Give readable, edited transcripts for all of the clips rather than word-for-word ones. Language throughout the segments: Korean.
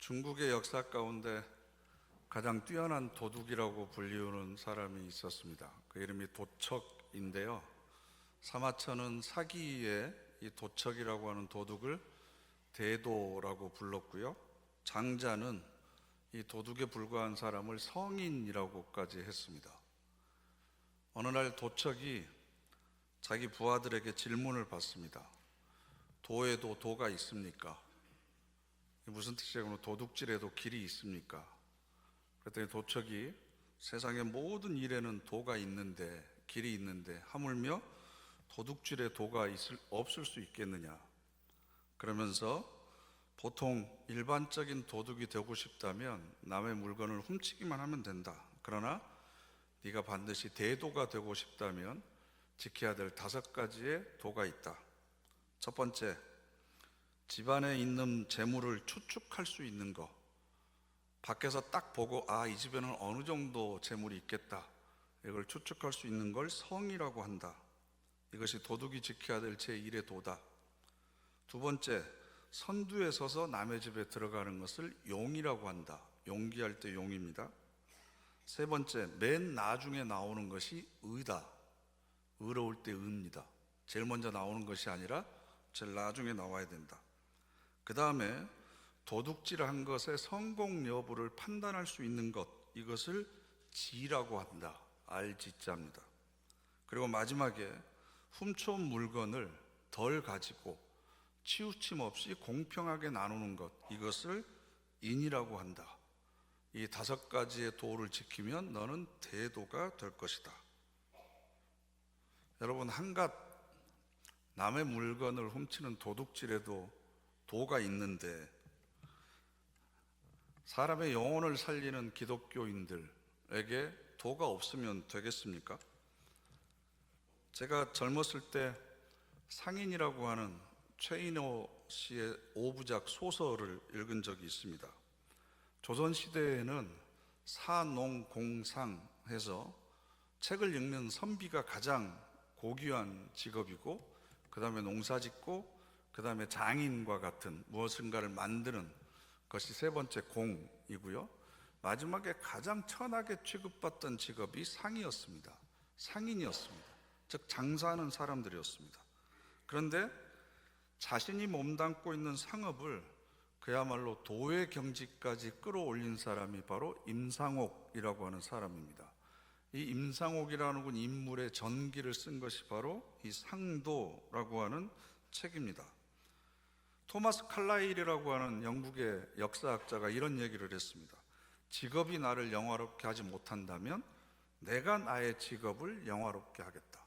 중국의 역사 가운데 가장 뛰어난 도둑이라고 불리우는 사람이 있었습니다. 그 이름이 도척인데요. 사마천은 사기의 이 도척이라고 하는 도둑을 대도라고 불렀고요. 장자는 이 도둑에 불과한 사람을 성인이라고까지 했습니다. 어느 날 도척이 자기 부하들에게 질문을 받습니다. 도에도 도가 있습니까? 무슨 뜻이냐면 도둑질에도 길이 있습니까? 그랬더니 도척이 세상의 모든 일에는 도가 있는데, 길이 있는데 하물며 도둑질에 도가 없을 수 있겠느냐? 그러면서 보통 일반적인 도둑이 되고 싶다면 남의 물건을 훔치기만 하면 된다. 그러나 네가 반드시 대도가 되고 싶다면 지켜야 될 5가지의 도가 있다. 첫 번째, 집안에 있는 재물을 추측할 수 있는 것. 밖에서 딱 보고 이 집에는 어느 정도 재물이 있겠다, 이걸 추측할 수 있는 걸 성이라고 한다. 이것이 도둑이 지켜야 될 제1의 도다. 두 번째, 선두에 서서 남의 집에 들어가는 것을 용이라고 한다. 용기할 때 용입니다. 세 번째, 맨 나중에 나오는 것이 의다. 의로울 때 의입니다. 제일 먼저 나오는 것이 아니라 제일 나중에 나와야 된다. 그 다음에 도둑질한 것의 성공 여부를 판단할 수 있는 것, 이것을 지라고 한다. 알지자입니다. 그리고 마지막에 훔쳐온 물건을 덜 가지고 치우침 없이 공평하게 나누는 것, 이것을 인이라고 한다. 이 5가지의 도를 지키면 너는 대도가 될 것이다. 여러분, 한갓 남의 물건을 훔치는 도둑질에도 도가 있는데 사람의 영혼을 살리는 기독교인들에게 도가 없으면 되겠습니까? 제가 젊었을 때 상인이라고 하는 최인호 씨의 5부작 소설을 읽은 적이 있습니다. 조선시대에는 사농공상 해서 책을 읽는 선비가 가장 고귀한 직업이고, 그 다음에 농사짓고, 그 다음에 장인과 같은 무엇인가를 만드는 것이 세 번째 공이고요. 마지막에 가장 천하게 취급받던 직업이 상이었습니다. 상인이었습니다. 즉 장사하는 사람들이었습니다. 그런데 자신이 몸담고 있는 상업을 그야말로 도의 경지까지 끌어올린 사람이 바로 임상옥이라고 하는 사람입니다. 이 임상옥이라는 인물의 전기를 쓴 것이 바로 이 상도라고 하는 책입니다. 토마스 칼라일이라고 하는 영국의 역사학자가 이런 얘기를 했습니다. 직업이 나를 영화롭게 하지 못한다면 내가 나의 직업을 영화롭게 하겠다.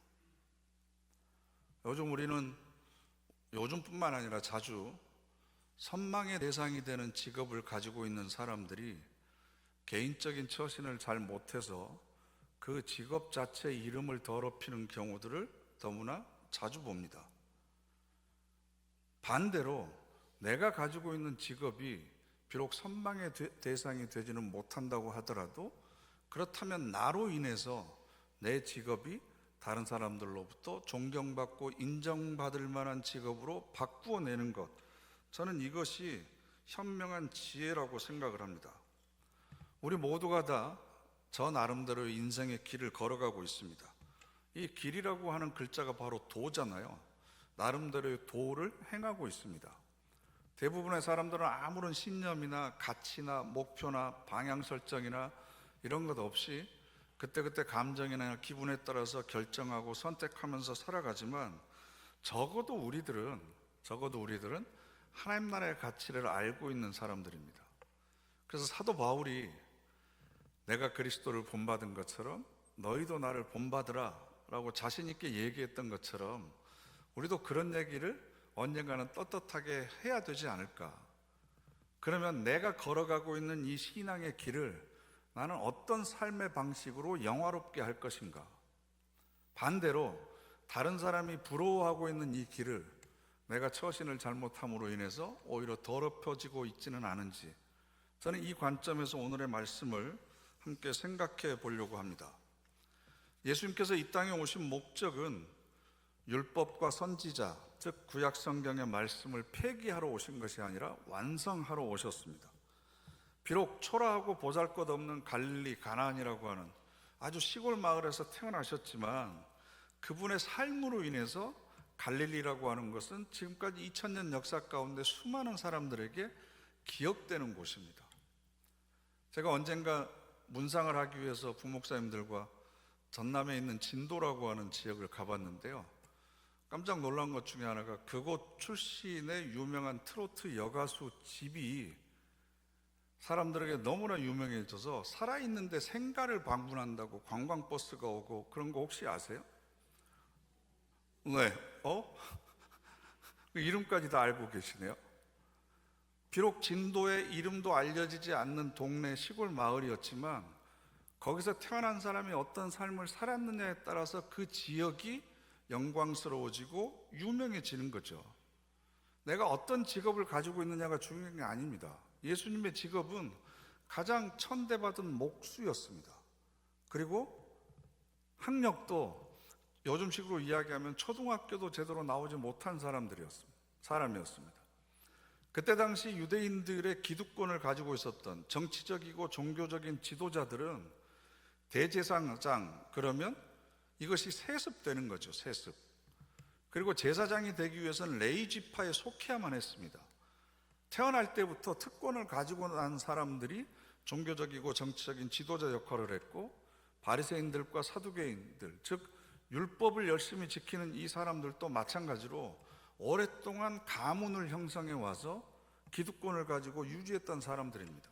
요즘뿐만 아니라 자주 선망의 대상이 되는 직업을 가지고 있는 사람들이 개인적인 처신을 잘 못해서 그 직업 자체의 이름을 더럽히는 경우들을 너무나 자주 봅니다. 반대로 내가 가지고 있는 직업이 비록 선망의 대상이 되지는 못한다고 하더라도 그렇다면 나로 인해서 내 직업이 다른 사람들로부터 존경받고 인정받을 만한 직업으로 바꾸어내는 것, 저는 이것이 현명한 지혜라고 생각을 합니다. 우리 모두가 다 저 나름대로의 인생의 길을 걸어가고 있습니다. 이 길이라고 하는 글자가 바로 도잖아요. 나름대로의 도를 행하고 있습니다. 대부분의 사람들은 아무런 신념이나 가치나 목표나 방향 설정이나 이런 것 없이 그때그때 감정이나 기분에 따라서 결정하고 선택하면서 살아가지만 적어도 우리들은 하나님 나라의 가치를 알고 있는 사람들입니다. 그래서 사도 바울이 내가 그리스도를 본받은 것처럼 너희도 나를 본받으라 라고 자신 있게 얘기했던 것처럼 우리도 그런 얘기를 언젠가는 떳떳하게 해야 되지 않을까. 그러면 내가 걸어가고 있는 이 신앙의 길을 나는 어떤 삶의 방식으로 영화롭게 할 것인가. 반대로 다른 사람이 부러워하고 있는 이 길을 내가 처신을 잘못함으로 인해서 오히려 더럽혀지고 있지는 않은지, 저는 이 관점에서 오늘의 말씀을 함께 생각해 보려고 합니다. 예수님께서 이 땅에 오신 목적은 율법과 선지자, 즉 구약 성경의 말씀을 폐기하러 오신 것이 아니라 완성하러 오셨습니다. 비록 초라하고 보잘것없는 갈릴리 가나안이라고 하는 아주 시골 마을에서 태어나셨지만 그분의 삶으로 인해서 갈릴리라고 하는 것은 지금까지 2000년 역사 가운데 수많은 사람들에게 기억되는 곳입니다. 제가 언젠가 문상을 하기 위해서 부목사님들과 전남에 있는 진도라고 하는 지역을 가봤는데요, 깜짝 놀란 것 중에 하나가 그곳 출신의 유명한 트로트 여가수 집이 사람들에게 너무나 유명해져서 살아있는데 생가를 방문한다고 관광버스가 오고 그런 거 혹시 아세요? 네. 그 이름까지 다 알고 계시네요. 비록 진도의 이름도 알려지지 않는 동네 시골 마을이었지만 거기서 태어난 사람이 어떤 삶을 살았느냐에 따라서 그 지역이 영광스러워지고 유명해지는 거죠. 내가 어떤 직업을 가지고 있느냐가 중요한 게 아닙니다. 예수님의 직업은 가장 천대받은 목수였습니다. 그리고 학력도 요즘식으로 이야기하면 초등학교도 제대로 나오지 못한 사람이었습니다. 그때 당시 유대인들의 기득권을 가지고 있었던 정치적이고 종교적인 지도자들은 대제사장 그러면 이것이 세습되는 거죠. 세습. 그리고 제사장이 되기 위해서는 레위 지파에 속해야만 했습니다. 태어날 때부터 특권을 가지고 난 사람들이 종교적이고 정치적인 지도자 역할을 했고, 바리새인들과 사두개인들, 즉 율법을 열심히 지키는 이 사람들도 마찬가지로 오랫동안 가문을 형성해 와서 기득권을 가지고 유지했던 사람들입니다.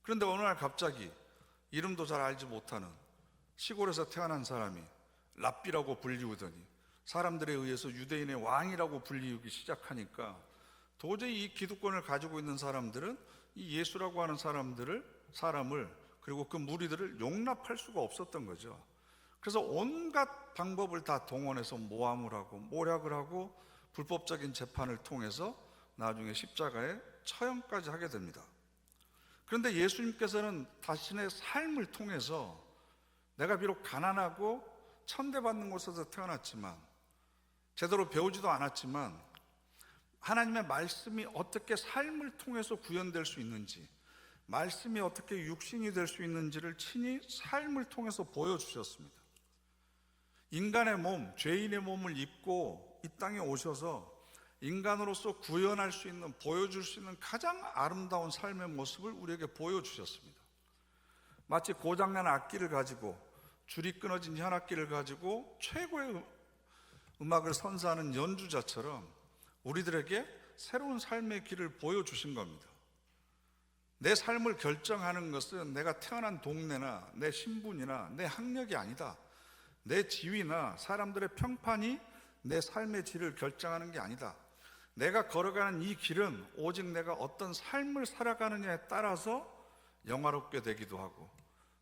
그런데 어느 날 갑자기 이름도 잘 알지 못하는 시골에서 태어난 사람이 랍비라고 불리우더니 사람들에 의해서 유대인의 왕이라고 불리우기 시작하니까 도저히 이 기득권을 가지고 있는 사람들은 이 예수라고 하는 사람을 그리고 그 무리들을 용납할 수가 없었던 거죠. 그래서 온갖 방법을 다 동원해서 모함을 하고 모략을 하고 불법적인 재판을 통해서 나중에 십자가에 처형까지 하게 됩니다. 그런데 예수님께서는 자신의 삶을 통해서 내가 비록 가난하고 천대받는 곳에서 태어났지만 제대로 배우지도 않았지만 하나님의 말씀이 어떻게 삶을 통해서 구현될 수 있는지, 말씀이 어떻게 육신이 될 수 있는지를 친히 삶을 통해서 보여주셨습니다. 인간의 몸, 죄인의 몸을 입고 이 땅에 오셔서 인간으로서 구현할 수 있는, 보여줄 수 있는 가장 아름다운 삶의 모습을 우리에게 보여주셨습니다. 마치 고장난 악기를 가지고, 줄이 끊어진 현악기를 가지고 최고의 음악을 선사하는 연주자처럼 우리들에게 새로운 삶의 길을 보여주신 겁니다. 내 삶을 결정하는 것은 내가 태어난 동네나 내 신분이나 내 학력이 아니다. 내 지위나 사람들의 평판이 내 삶의 질을 결정하는 게 아니다. 내가 걸어가는 이 길은 오직 내가 어떤 삶을 살아가느냐에 따라서 영화롭게 되기도 하고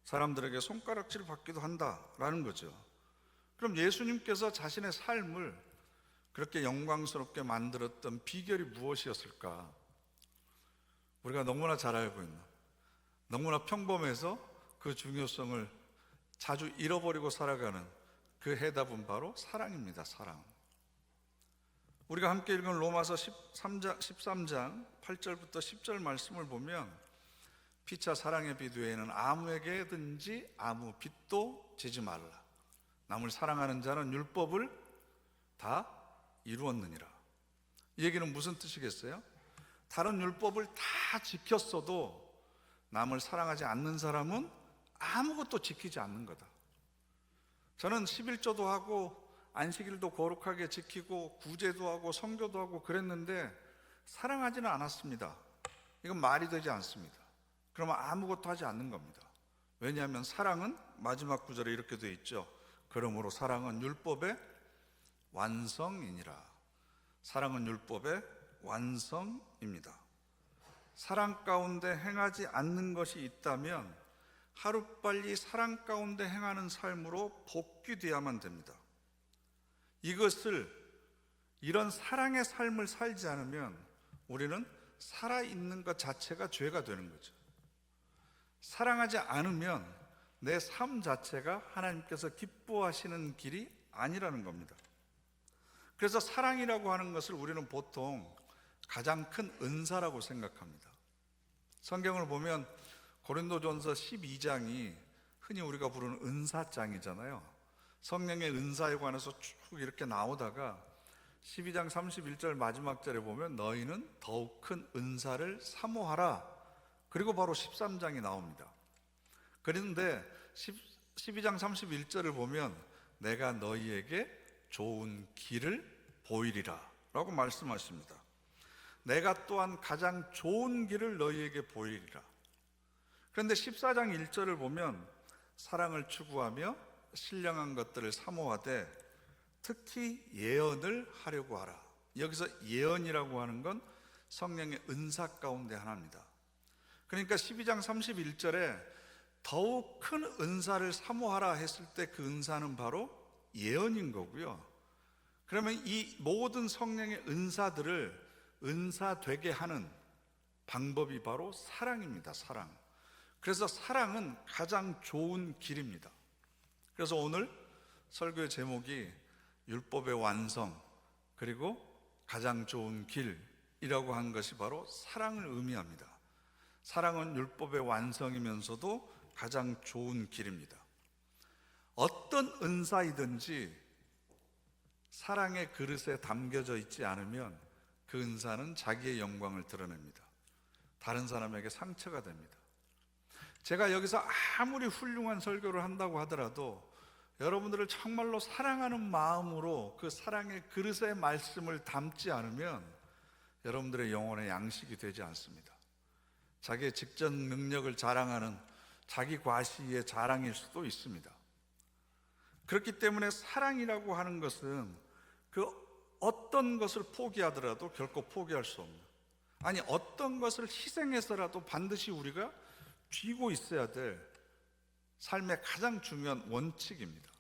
사람들에게 손가락질 받기도 한다라는 거죠. 그럼 예수님께서 자신의 삶을 그렇게 영광스럽게 만들었던 비결이 무엇이었을까? 우리가 너무나 잘 알고 있는, 너무나 평범해서 그 중요성을 자주 잃어버리고 살아가는 그 해답은 바로 사랑입니다. 사랑. 우리가 함께 읽은 로마서 13장 8절부터 10절 말씀을 보면 피차 사랑의 빛 외에는 아무에게든지 아무 빚도 지지 말라. 남을 사랑하는 자는 율법을 다 이루었느니라. 이 얘기는 무슨 뜻이겠어요? 다른 율법을 다 지켰어도 남을 사랑하지 않는 사람은 아무것도 지키지 않는 거다. 저는 11조도 하고 안식일도 거룩하게 지키고 구제도 하고 성교도 하고 그랬는데 사랑하지는 않았습니다. 이건 말이 되지 않습니다. 그러면 아무것도 하지 않는 겁니다. 왜냐하면 사랑은 마지막 구절에 이렇게 되어 있죠. 그러므로 사랑은 율법의 완성이니라. 사랑은 율법의 완성입니다. 사랑 가운데 행하지 않는 것이 있다면 하루빨리 사랑 가운데 행하는 삶으로 복귀되어야만 됩니다. 이런 사랑의 삶을 살지 않으면 우리는 살아있는 것 자체가 죄가 되는 거죠. 사랑하지 않으면 내 삶 자체가 하나님께서 기뻐하시는 길이 아니라는 겁니다. 그래서 사랑이라고 하는 것을 우리는 보통 가장 큰 은사라고 생각합니다. 성경을 보면 고린도전서 12장이 흔히 우리가 부르는 은사장이잖아요. 성령의 은사에 관해서 쭉 이렇게 나오다가 12장 31절 마지막 절에 보면 너희는 더욱 큰 은사를 사모하라. 그리고 바로 13장이 나옵니다. 그런데 12장 31절을 보면 내가 너희에게 좋은 길을 보이리라 라고 말씀하십니다. 내가 또한 가장 좋은 길을 너희에게 보이리라. 그런데 14장 1절을 보면 사랑을 추구하며 신령한 것들을 사모하되 특히 예언을 하려고 하라. 여기서 예언이라고 하는 건 성령의 은사 가운데 하나입니다. 그러니까 12장 31절에 더욱 큰 은사를 사모하라 했을 때 그 은사는 바로 예언인 거고요. 그러면 이 모든 성령의 은사들을 은사되게 하는 방법이 바로 사랑입니다. 사랑. 그래서 사랑은 가장 좋은 길입니다. 그래서 오늘 설교의 제목이 율법의 완성 그리고 가장 좋은 길이라고 한 것이 바로 사랑을 의미합니다. 사랑은 율법의 완성이면서도 가장 좋은 길입니다. 어떤 은사이든지 사랑의 그릇에 담겨져 있지 않으면 그 은사는 자기의 영광을 드러냅니다. 다른 사람에게 상처가 됩니다. 제가 여기서 아무리 훌륭한 설교를 한다고 하더라도 여러분들을 정말로 사랑하는 마음으로 그 사랑의 그릇에 말씀을 담지 않으면 여러분들의 영혼의 양식이 되지 않습니다. 자기의 직접 능력을 자랑하는 자기 과시의 자랑일 수도 있습니다. 그렇기 때문에 사랑이라고 하는 것은 그 어떤 것을 포기하더라도 결코 포기할 수 없는, 아니 어떤 것을 희생해서라도 반드시 우리가 쥐고 있어야 될 삶의 가장 중요한 원칙입니다.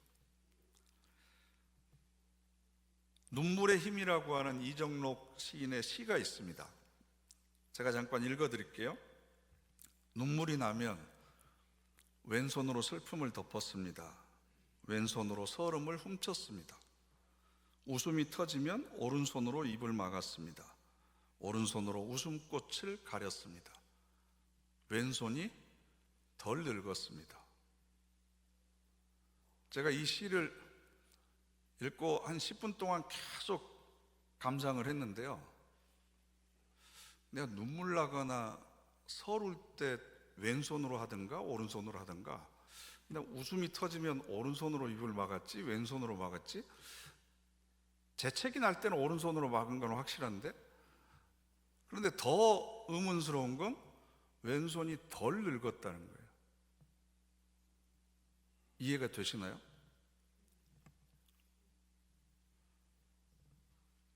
눈물의 힘이라고 하는 이정록 시인의 시가 있습니다. 제가 잠깐 읽어드릴게요. 눈물이 나면 왼손으로 슬픔을 덮었습니다. 왼손으로 서름을 훔쳤습니다. 웃음이 터지면 오른손으로 입을 막았습니다. 오른손으로 웃음꽃을 가렸습니다. 왼손이 덜 늙었습니다. 제가 이 시를 읽고 한 10분 동안 계속 감상을 했는데요. 내가 눈물 나거나 서울 때 왼손으로 하든가 오른손으로 하든가, 근데 웃음이 터지면 오른손으로 입을 막았지 왼손으로 막았지, 재채기 날 때는 오른손으로 막은 건 확실한데, 그런데 더 의문스러운 건 왼손이 덜 늙었다는 거예요. 이해가 되시나요?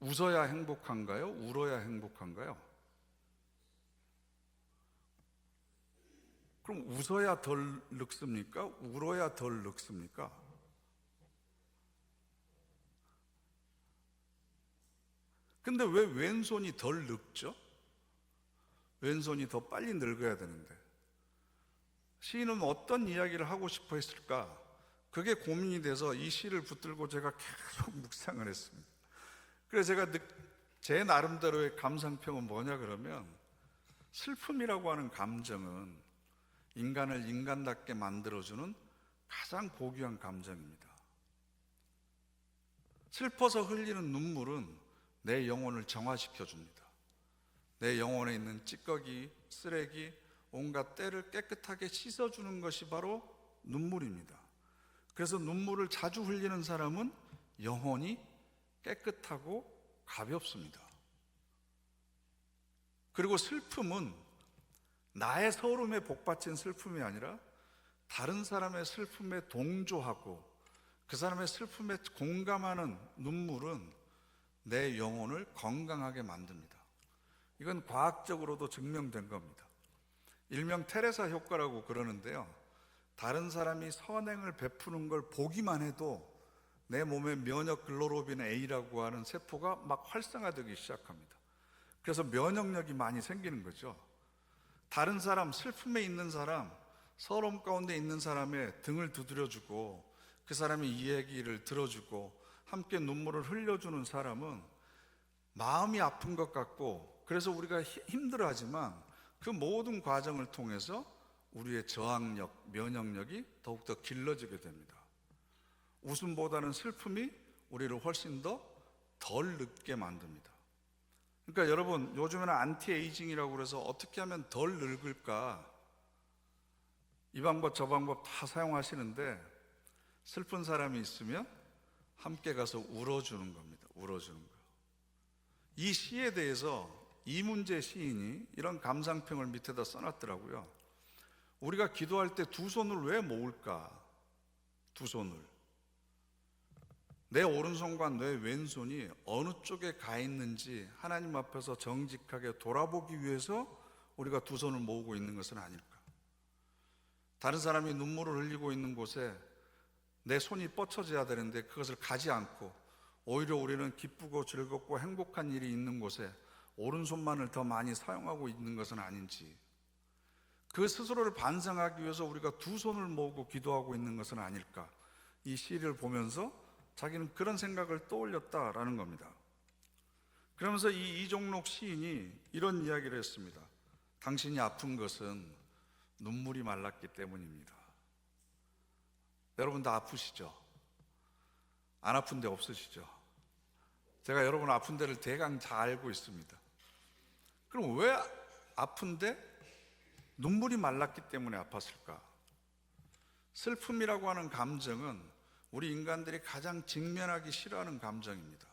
웃어야 행복한가요? 울어야 행복한가요? 그럼 웃어야 덜 늙습니까? 울어야 덜 늙습니까? 근데 왜 왼손이 덜 늙죠? 왼손이 더 빨리 늙어야 되는데. 시인은 어떤 이야기를 하고 싶어 했을까? 그게 고민이 돼서 이 시를 붙들고 제가 계속 묵상을 했습니다. 그래서 제가 제 나름대로의 감상평은 뭐냐 그러면, 슬픔이라고 하는 감정은 인간을 인간답게 만들어주는 가장 고귀한 감정입니다. 슬퍼서 흘리는 눈물은 내 영혼을 정화시켜줍니다. 내 영혼에 있는 찌꺼기, 쓰레기, 온갖 때를 깨끗하게 씻어주는 것이 바로 눈물입니다. 그래서 눈물을 자주 흘리는 사람은 영혼이 깨끗하고 가볍습니다. 그리고 슬픔은 나의 서름에 복받친 슬픔이 아니라 다른 사람의 슬픔에 동조하고 그 사람의 슬픔에 공감하는 눈물은 내 영혼을 건강하게 만듭니다. 이건 과학적으로도 증명된 겁니다. 일명 테레사 효과라고 그러는데요, 다른 사람이 선행을 베푸는 걸 보기만 해도 내 몸에 면역 글로로빈 A라고 하는 세포가 막 활성화되기 시작합니다. 그래서 면역력이 많이 생기는 거죠. 다른 사람, 슬픔에 있는 사람, 서러움 가운데 있는 사람의 등을 두드려주고 그 사람의 이야기를 들어주고 함께 눈물을 흘려주는 사람은 마음이 아픈 것 같고, 그래서 우리가 힘들어하지만 그 모든 과정을 통해서 우리의 저항력, 면역력이 더욱더 길러지게 됩니다. 웃음보다는 슬픔이 우리를 훨씬 덜 늙게 만듭니다. 그러니까 여러분, 요즘에는 안티에이징이라고 그래서 어떻게 하면 덜 늙을까, 이 방법 저 방법 다 사용하시는데, 슬픈 사람이 있으면 함께 가서 울어주는 겁니다. 울어주는 거. 이 시에 대해서 이문재 시인이 이런 감상평을 밑에다 써놨더라고요. 우리가 기도할 때 두 손을 왜 모을까? 두 손을. 내 오른손과 내 왼손이 어느 쪽에 가 있는지 하나님 앞에서 정직하게 돌아보기 위해서 우리가 두 손을 모으고 있는 것은 아닐까? 다른 사람이 눈물을 흘리고 있는 곳에 내 손이 뻗쳐져야 되는데 그것을 가지 않고 오히려 우리는 기쁘고 즐겁고 행복한 일이 있는 곳에 오른손만을 더 많이 사용하고 있는 것은 아닌지, 그 스스로를 반성하기 위해서 우리가 두 손을 모으고 기도하고 있는 것은 아닐까? 이 시를 보면서 자기는 그런 생각을 떠올렸다라는 겁니다. 그러면서 이 이종록 시인이 이런 이야기를 했습니다. 당신이 아픈 것은 눈물이 말랐기 때문입니다. 여러분 다 아프시죠? 안 아픈 데 없으시죠? 제가 여러분 아픈 데를 대강 다 알고 있습니다. 그럼 왜 아픈데 눈물이 말랐기 때문에 아팠을까? 슬픔이라고 하는 감정은 우리 인간들이 가장 직면하기 싫어하는 감정입니다.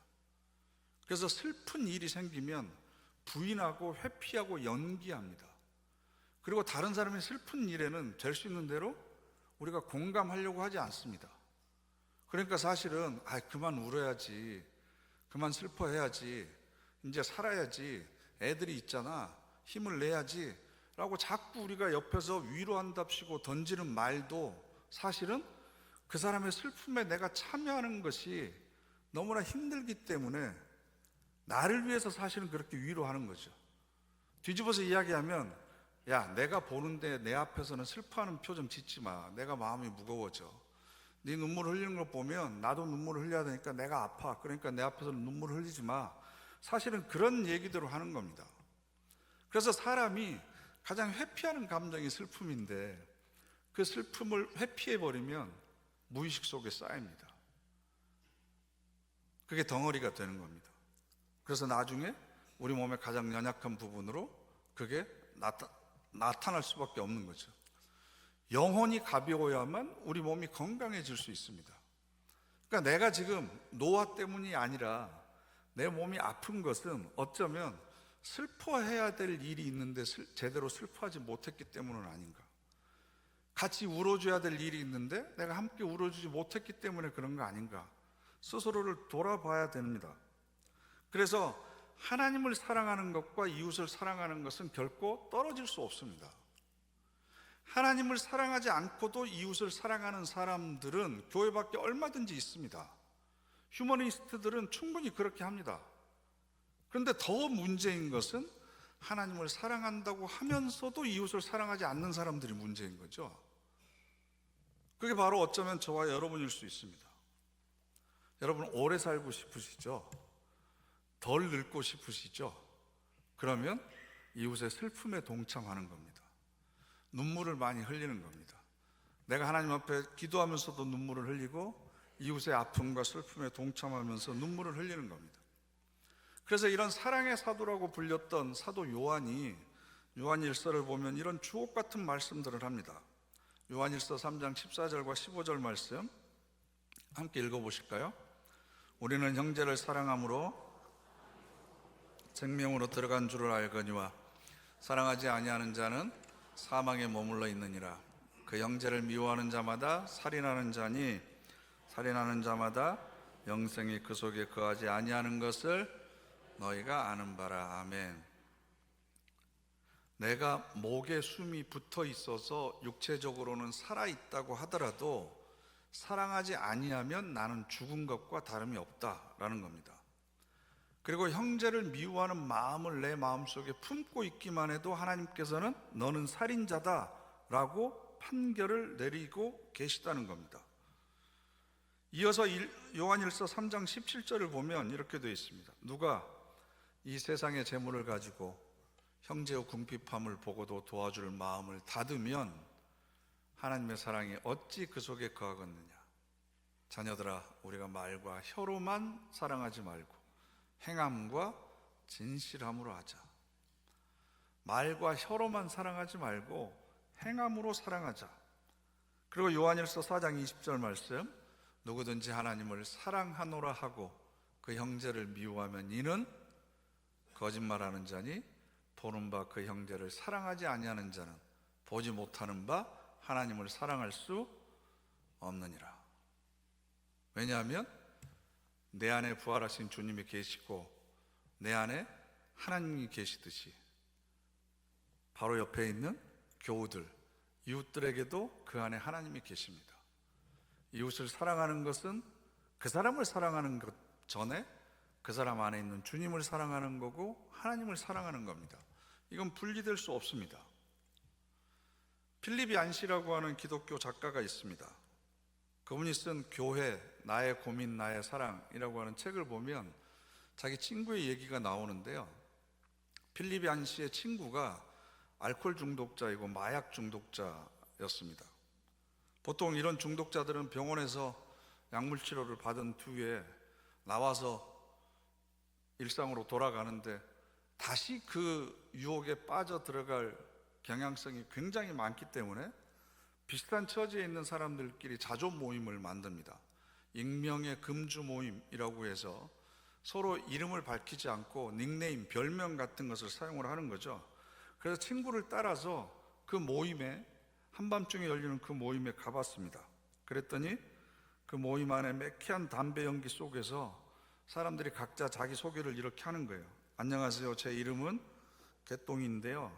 그래서 슬픈 일이 생기면 부인하고 회피하고 연기합니다. 그리고 다른 사람이 슬픈 일에는 될 수 있는 대로 우리가 공감하려고 하지 않습니다. 그러니까 사실은 그만 울어야지, 그만 슬퍼해야지, 이제 살아야지, 애들이 있잖아, 힘을 내야지 라고 자꾸 우리가 옆에서 위로한답시고 던지는 말도 사실은 그 사람의 슬픔에 내가 참여하는 것이 너무나 힘들기 때문에 나를 위해서 사실은 그렇게 위로하는 거죠. 뒤집어서 이야기하면, 야, 내가 보는데 내 앞에서는 슬퍼하는 표정 짓지 마. 내가 마음이 무거워져. 네 눈물 흘리는 걸 보면 나도 눈물을 흘려야 되니까 내가 아파. 그러니까 내 앞에서는 눈물을 흘리지 마. 사실은 그런 얘기대로 하는 겁니다. 그래서 사람이 가장 회피하는 감정이 슬픔인데, 그 슬픔을 회피해버리면 무의식 속에 쌓입니다. 그게 덩어리가 되는 겁니다. 그래서 나중에 우리 몸의 가장 연약한 부분으로 그게 나타날 수밖에 없는 거죠. 영혼이 가벼워야만 우리 몸이 건강해질 수 있습니다. 그러니까 내가 지금 노화 때문이 아니라 내 몸이 아픈 것은 어쩌면 슬퍼해야 될 일이 있는데 제대로 슬퍼하지 못했기 때문은 아닌가? 같이 울어줘야 될 일이 있는데 내가 함께 울어주지 못했기 때문에 그런 거 아닌가? 스스로를 돌아봐야 됩니다. 그래서 하나님을 사랑하는 것과 이웃을 사랑하는 것은 결코 떨어질 수 없습니다. 하나님을 사랑하지 않고도 이웃을 사랑하는 사람들은 교회 밖에 얼마든지 있습니다. 휴머니스트들은 충분히 그렇게 합니다. 그런데 더 문제인 것은 하나님을 사랑한다고 하면서도 이웃을 사랑하지 않는 사람들이 문제인 거죠. 그게 바로 어쩌면 저와 여러분일 수 있습니다. 여러분 오래 살고 싶으시죠? 덜 늙고 싶으시죠? 그러면 이웃의 슬픔에 동참하는 겁니다. 눈물을 많이 흘리는 겁니다. 내가 하나님 앞에 기도하면서도 눈물을 흘리고 이웃의 아픔과 슬픔에 동참하면서 눈물을 흘리는 겁니다. 그래서 이런 사랑의 사도라고 불렸던 사도 요한이 요한일서를 보면 이런 주옥 같은 말씀들을 합니다. 요한일서 3장 14절과 15절 말씀 함께 읽어보실까요? 우리는 형제를 사랑함으로 생명으로 들어간 줄을 알거니와 사랑하지 아니하는 자는 사망에 머물러 있느니라. 그 형제를 미워하는 자마다 살인하는 자니 살인하는 자마다 영생이 그 속에 거하지 아니하는 것을 너희가 아는 바라. 아멘. 내가 목에 숨이 붙어 있어서 육체적으로는 살아있다고 하더라도 사랑하지 아니하면 나는 죽은 것과 다름이 없다라는 겁니다. 그리고 형제를 미워하는 마음을 내 마음속에 품고 있기만 해도 하나님께서는 너는 살인자다라고 판결을 내리고 계시다는 겁니다. 이어서 요한일서 3장 17절을 보면 이렇게 되어 있습니다. 누가 이 세상의 재물을 가지고 형제의 궁핍함을 보고도 도와줄 마음을 닫으면 하나님의 사랑이 어찌 그 속에 거하겠느냐. 자녀들아, 우리가 말과 혀로만 사랑하지 말고 행함과 진실함으로 하자. 말과 혀로만 사랑하지 말고 행함으로 사랑하자. 그리고 요한일서 4장 20절 말씀, 누구든지 하나님을 사랑하노라 하고 그 형제를 미워하면 이는 거짓말하는 자니 보는 바 그 형제를 사랑하지 아니하는 자는 보지 못하는 바 하나님을 사랑할 수 없느니라. 왜냐하면 내 안에 부활하신 주님이 계시고 내 안에 하나님이 계시듯이 바로 옆에 있는 교우들, 이웃들에게도 그 안에 하나님이 계십니다. 이웃을 사랑하는 것은 그 사람을 사랑하는 것 전에 그 사람 안에 있는 주님을 사랑하는 거고 하나님을 사랑하는 겁니다. 이건 분리될 수 없습니다. 필립 얀시라고 하는 기독교 작가가 있습니다. 그분이 쓴 교회, 나의 고민, 나의 사랑이라고 하는 책을 보면 자기 친구의 얘기가 나오는데요. 필립 얀시의 친구가 알코올 중독자이고 마약 중독자였습니다. 보통 이런 중독자들은 병원에서 약물 치료를 받은 뒤에 나와서 일상으로 돌아가는데 다시 그 유혹에 빠져 들어갈 경향성이 굉장히 많기 때문에 비슷한 처지에 있는 사람들끼리 자조 모임을 만듭니다. 익명의 금주 모임이라고 해서 서로 이름을 밝히지 않고 닉네임, 별명 같은 것을 사용을 하는 거죠. 그래서 친구를 따라서 그 모임에, 한밤중에 열리는 그 모임에 가봤습니다. 그랬더니 그 모임 안에 매캐한 담배 연기 속에서 사람들이 각자 자기 소개를 이렇게 하는 거예요. 안녕하세요, 제 이름은 개똥인데요,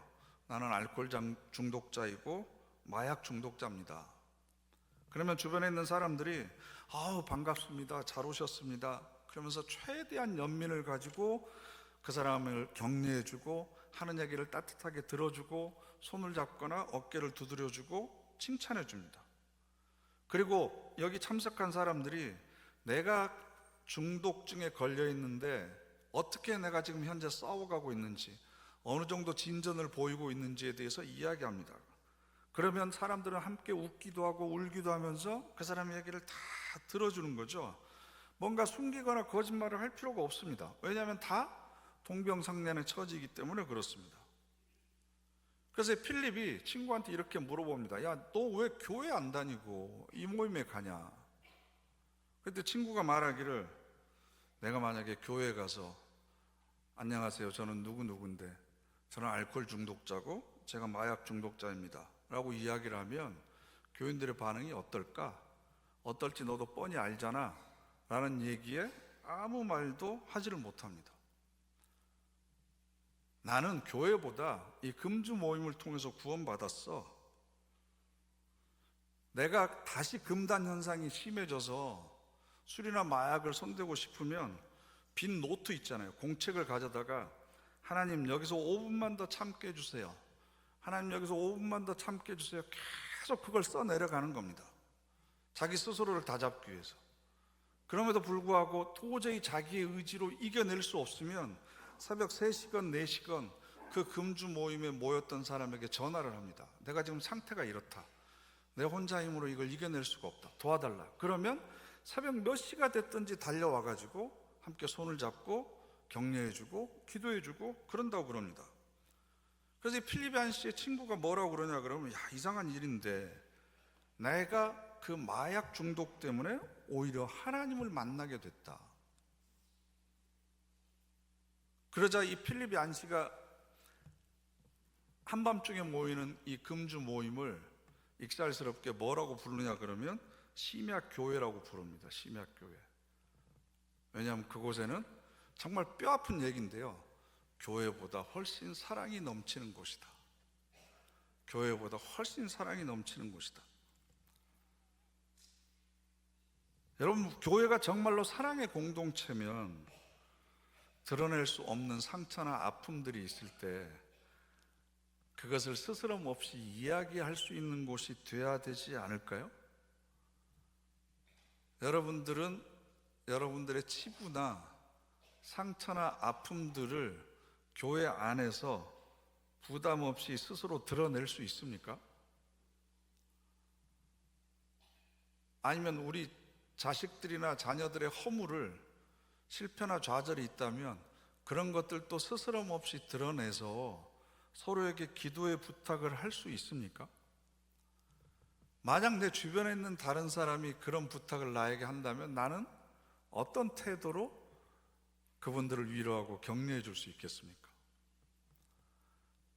나는 알코올 중독자이고 마약 중독자입니다. 그러면 주변에 있는 사람들이 아우 반갑습니다, 잘 오셨습니다 그러면서 최대한 연민을 가지고 그 사람을 격려해주고 하는 얘기를 따뜻하게 들어주고 손을 잡거나 어깨를 두드려주고 칭찬해줍니다. 그리고 여기 참석한 사람들이 내가 중독증에 걸려 있는데 어떻게 내가 지금 현재 싸워가고 있는지, 어느 정도 진전을 보이고 있는지에 대해서 이야기합니다. 그러면 사람들은 함께 웃기도 하고 울기도 하면서 그 사람의 얘기를 다 들어주는 거죠. 뭔가 숨기거나 거짓말을 할 필요가 없습니다. 왜냐하면 다 동병상련의 처지이기 때문에 그렇습니다. 그래서 필립이 친구한테 이렇게 물어봅니다. 야, 너 왜 교회 안 다니고 이 모임에 가냐? 그때 친구가 말하기를, 내가 만약에 교회에 가서 안녕하세요, 저는 누구누구인데 저는 알코올 중독자고 제가 마약 중독자입니다 라고 이야기를 하면 교인들의 반응이 어떨까? 어떨지 너도 뻔히 알잖아 라는 얘기에 아무 말도 하지를 못합니다. 나는 교회보다 이 금주 모임을 통해서 구원받았어. 내가 다시 금단 현상이 심해져서 술이나 마약을 손대고 싶으면 빈 노트 있잖아요. 공책을 가져다가 하나님 여기서 5분만 더 참게 해주세요, 하나님 여기서 5분만 더 참게 해주세요, 계속 그걸 써 내려가는 겁니다. 자기 스스로를 다잡기 위해서. 그럼에도 불구하고 도저히 자기의 의지로 이겨낼 수 없으면 새벽 3시간, 4시간 그 금주 모임에 모였던 사람에게 전화를 합니다. 내가 지금 상태가 이렇다, 내 혼자 힘으로 이걸 이겨낼 수가 없다, 도와달라. 그러면 새벽 몇 시가 됐든지 달려와가지고 함께 손을 잡고 격려해주고 기도해주고 그런다고 그럽니다. 그래서 필립 얀시의 친구가 뭐라고 그러냐 그러면, 야, 이상한 일인데 내가 그 마약 중독 때문에 오히려 하나님을 만나게 됐다. 그러자 이 필립 얀시가 한밤중에 모이는 이 금주 모임을 익살스럽게 뭐라고 부르냐 그러면 심야교회라고 부릅니다. 심야교회. 왜냐하면 그곳에는 정말 뼈아픈 얘기인데요, 교회보다 훨씬 사랑이 넘치는 곳이다. 교회보다 훨씬 사랑이 넘치는 곳이다. 여러분, 교회가 정말로 사랑의 공동체면 드러낼 수 없는 상처나 아픔들이 있을 때 그것을 스스럼 없이 이야기할 수 있는 곳이 되어야 되지 않을까요? 여러분들은 여러분들의 치부나 상처나 아픔들을 교회 안에서 부담 없이 스스로 드러낼 수 있습니까? 아니면 우리 자식들이나 자녀들의 허물을, 실패나 좌절이 있다면 그런 것들도 스스럼 없이 드러내서 서로에게 기도의 부탁을 할 수 있습니까? 만약 내 주변에 있는 다른 사람이 그런 부탁을 나에게 한다면 나는 어떤 태도로 그분들을 위로하고 격려해 줄 수 있겠습니까?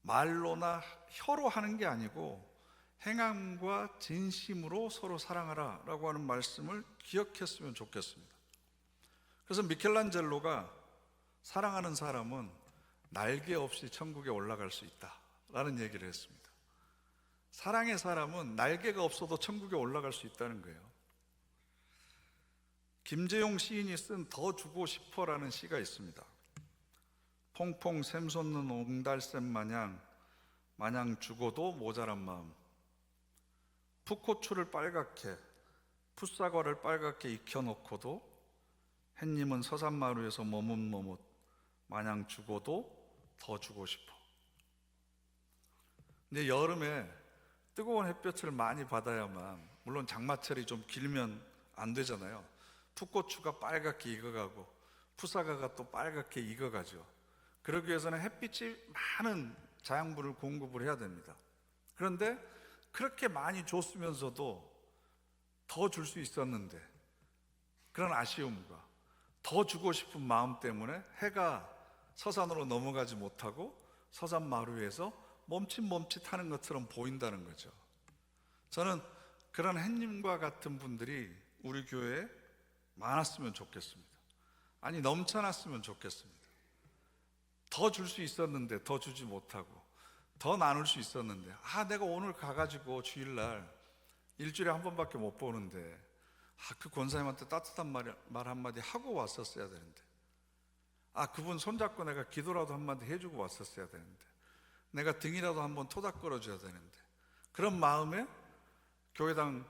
말로나 혀로 하는 게 아니고 행함과 진심으로 서로 사랑하라 라고 하는 말씀을 기억했으면 좋겠습니다. 그래서 미켈란젤로가 사랑하는 사람은 날개 없이 천국에 올라갈 수 있다 라는 얘기를 했습니다. 사랑의 사람은 날개가 없어도 천국에 올라갈 수 있다는 거예요. 김재용 시인이 쓴 더 주고 싶어라는 시가 있습니다. 퐁퐁 샘솟는 옹달샘 마냥 죽어도 모자란 마음, 풋고추를 빨갛게 풋사과를 빨갛게 익혀놓고도 햇님은 서산마루에서 머뭇머뭇 마냥 죽어도 더 주고 싶어. 근데 여름에 뜨거운 햇볕을 많이 받아야만, 물론 장마철이 좀 길면 안 되잖아요. 풋고추가 빨갛게 익어가고 풋사과가 또 빨갛게 익어가죠. 그러기 위해서는 햇빛이 많은 자양분을 공급을 해야 됩니다. 그런데 그렇게 많이 줬으면서도 더 줄 수 있었는데, 그런 아쉬움과 더 주고 싶은 마음 때문에 해가 서산으로 넘어가지 못하고 서산 마루에서 멈칫멈칫하는 것처럼 보인다는 거죠. 저는 그런 햇님과 같은 분들이 우리 교회에 많았으면 좋겠습니다. 아니, 넘쳐났으면 좋겠습니다. 더 줄 수 있었는데 더 주지 못하고, 더 나눌 수 있었는데, 내가 오늘 가가지고 주일날 일주일에 한 번밖에 못 보는데 그 권사님한테 따뜻한 말 한마디 하고 왔었어야 되는데, 그분 손잡고 내가 기도라도 한마디 해주고 왔었어야 되는데, 내가 등이라도 한번 토닥 걸어줘야 되는데, 그런 마음에 교회당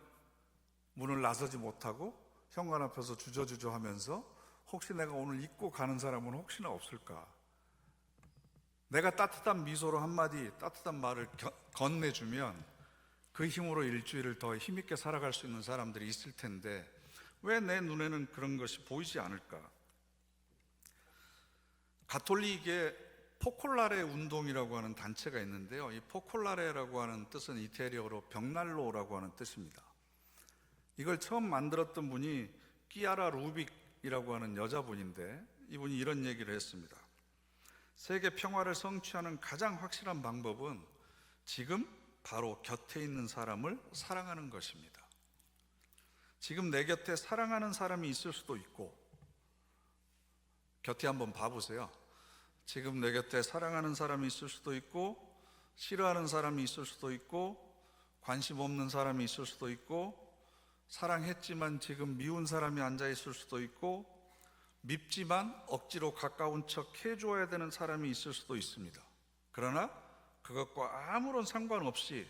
문을 나서지 못하고 현관 앞에서 주저주저 하면서 혹시 내가 오늘 잊고 가는 사람은 혹시나 없을까, 내가 따뜻한 미소로 한마디 따뜻한 말을 건네주면 그 힘으로 일주일을 더 힘있게 살아갈 수 있는 사람들이 있을 텐데 왜 내 눈에는 그런 것이 보이지 않을까? 가톨릭의 포콜라레 운동이라고 하는 단체가 있는데요, 이 포콜라레라고 하는 뜻은 이태리어로 벽난로라고 하는 뜻입니다. 이걸 처음 만들었던 분이 끼아라 루빅이라고 하는 여자분인데, 이분이 이런 얘기를 했습니다. 세계 평화를 성취하는 가장 확실한 방법은 지금 바로 곁에 있는 사람을 사랑하는 것입니다. 지금 내 곁에 사랑하는 사람이 있을 수도 있고, 곁에 한번 봐보세요. 지금 내 곁에 사랑하는 사람이 있을 수도 있고, 싫어하는 사람이 있을 수도 있고, 관심 없는 사람이 있을 수도 있고, 사랑했지만 지금 미운 사람이 앉아 있을 수도 있고, 밉지만 억지로 가까운 척 해줘야 되는 사람이 있을 수도 있습니다. 그러나 그것과 아무런 상관없이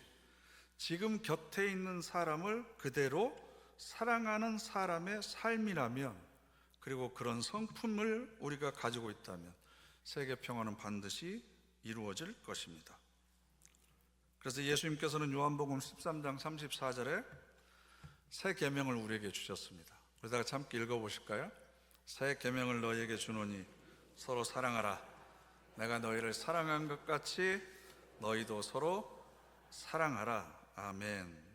지금 곁에 있는 사람을 그대로 사랑하는 사람의 삶이라면, 그리고 그런 성품을 우리가 가지고 있다면 세계 평화는 반드시 이루어질 것입니다. 그래서 예수님께서는 요한복음 13장 34절에 새 계명을 우리에게 주셨습니다. 그러다가 함께 읽어보실까요? 새 계명을 너희에게 주노니 서로 사랑하라. 내가 너희를 사랑한 것 같이 너희도 서로 사랑하라. 아멘.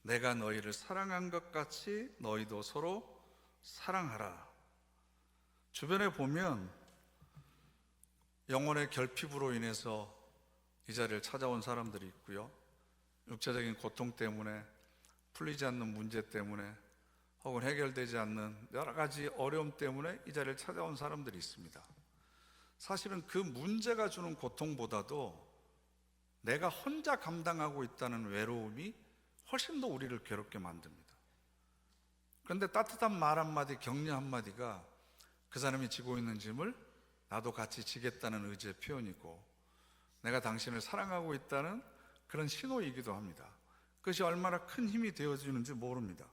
내가 너희를 사랑한 것 같이 너희도 서로 사랑하라. 주변에 보면 영혼의 결핍으로 인해서 이 자리를 찾아온 사람들이 있고요, 육체적인 고통 때문에, 풀리지 않는 문제 때문에, 혹은 해결되지 않는 여러 가지 어려움 때문에 이 자리를 찾아온 사람들이 있습니다. 사실은 그 문제가 주는 고통보다도 내가 혼자 감당하고 있다는 외로움이 훨씬 더 우리를 괴롭게 만듭니다. 그런데 따뜻한 말 한마디, 격려 한마디가 그 사람이 지고 있는 짐을 나도 같이 지겠다는 의지의 표현이고, 내가 당신을 사랑하고 있다는 그런 신호이기도 합니다. 그것이 얼마나 큰 힘이 되어주는지 모릅니다.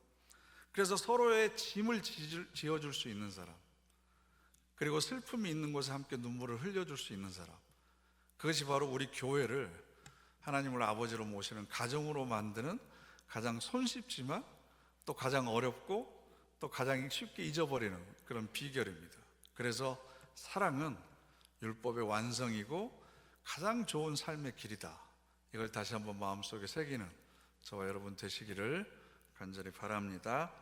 그래서 서로의 짐을 지어줄 수 있는 사람, 그리고 슬픔이 있는 곳에 함께 눈물을 흘려줄 수 있는 사람, 그것이 바로 우리 교회를 하나님을 아버지로 모시는 가정으로 만드는 가장 손쉽지만 또 가장 어렵고 또 가장 쉽게 잊어버리는 그런 비결입니다. 그래서 사랑은 율법의 완성이고 가장 좋은 삶의 길이다. 이걸 다시 한번 마음속에 새기는 저와 여러분 되시기를 간절히 바랍니다.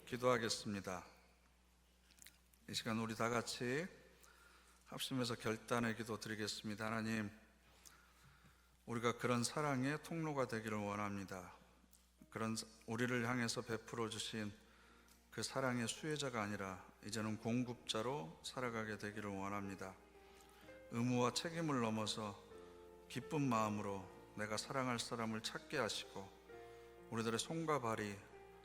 기도하겠습니다. 이 시간 우리 다 같이 합심해서 결단의 기도 드리겠습니다. 하나님, 우리가 그런 사랑의 통로가 되기를 원합니다. 그런 우리를 향해서 베풀어 주신 그 사랑의 수혜자가 아니라 이제는 공급자로 살아가게 되기를 원합니다. 의무와 책임을 넘어서 기쁜 마음으로 내가 사랑할 사람을 찾게 하시고 우리들의 손과 발이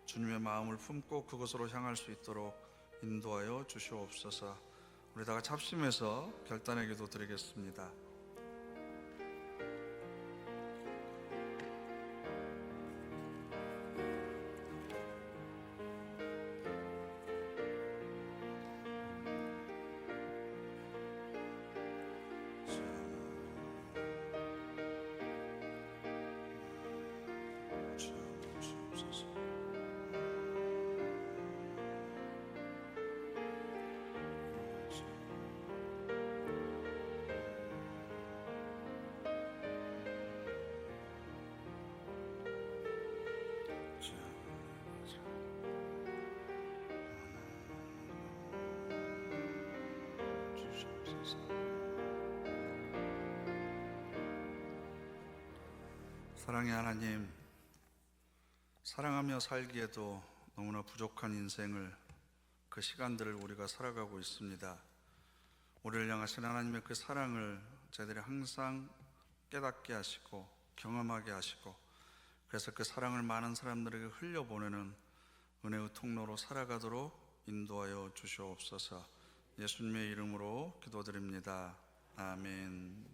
주님의 마음을 품고 그곳으로 향할 수 있도록 인도하여 주시옵소서. 우리 다 같이 합심해서 결단의 기도 드리겠습니다. 사랑의 하나님, 사랑하며 살기에도 너무나 부족한 인생을, 그 시간들을 우리가 살아가고 있습니다. 우리를 향하신 하나님의 그 사랑을 저희들이 항상 깨닫게 하시고 경험하게 하시고, 그래서 그 사랑을 많은 사람들에게 흘려보내는 은혜의 통로로 살아가도록 인도하여 주시옵소서. 예수님의 이름으로 기도드립니다. 아멘.